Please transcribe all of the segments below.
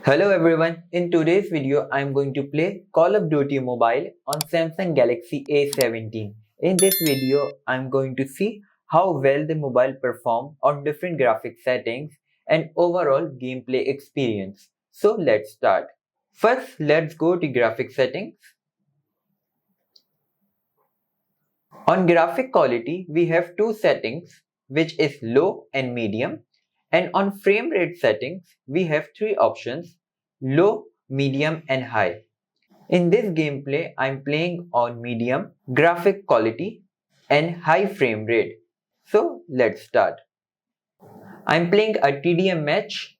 Hello everyone, in today's video I am going to play Call of Duty Mobile on Samsung Galaxy A17. In this video I am going to see how well the mobile perform on different graphic settings and overall gameplay experience. So let's start. First let's go to graphic settings. On graphic quality we have two settings which is low and medium, and on frame rate settings we have three options: low, medium and high. In this gameplay, I'm playing on medium graphic quality and high frame rate. So let's start. I'm playing a TDM match.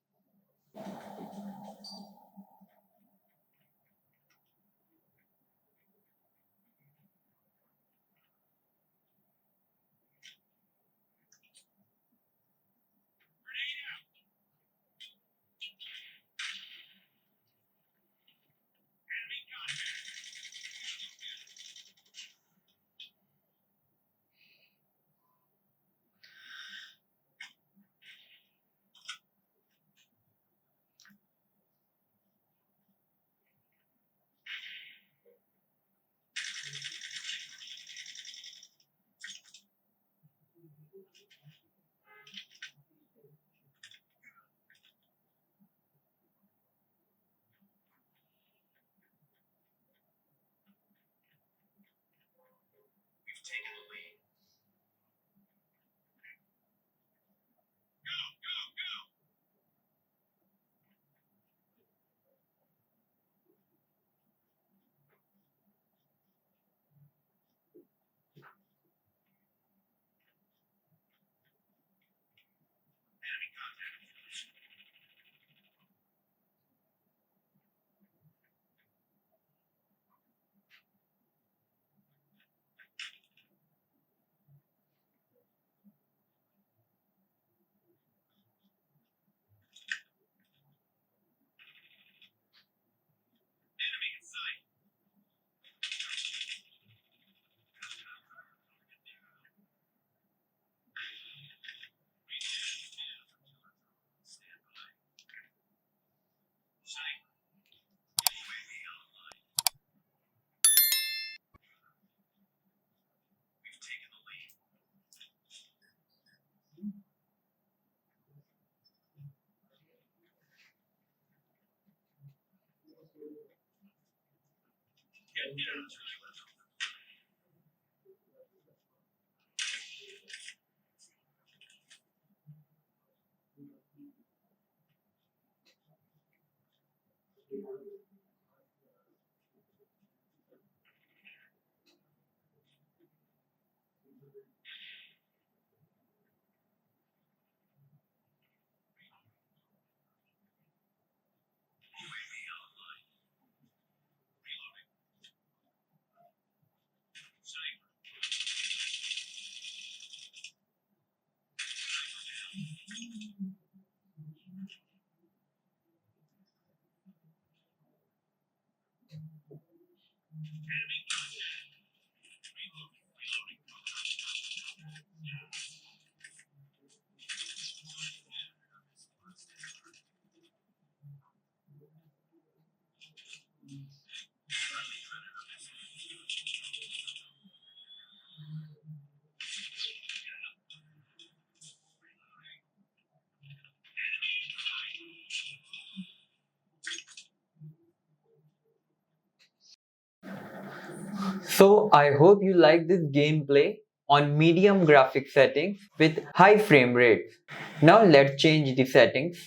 So I hope you like this gameplay on medium graphic settings with high frame rates. Now let's change the settings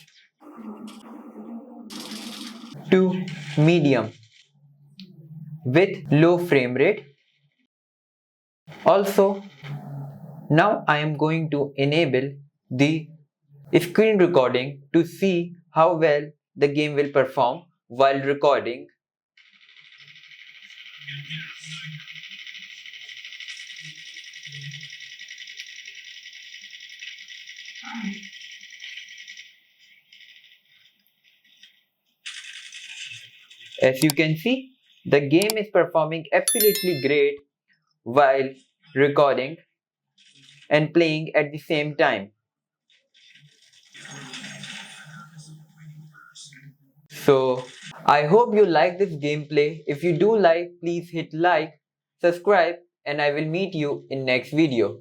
to medium with low frame rate. Also, now I am going to enable the screen recording to see how well the game will perform while recording. As you can see, the game is performing absolutely great while recording and playing at the same time. So I hope you like this gameplay. If you do like, please hit like, subscribe, and I will meet you in next video.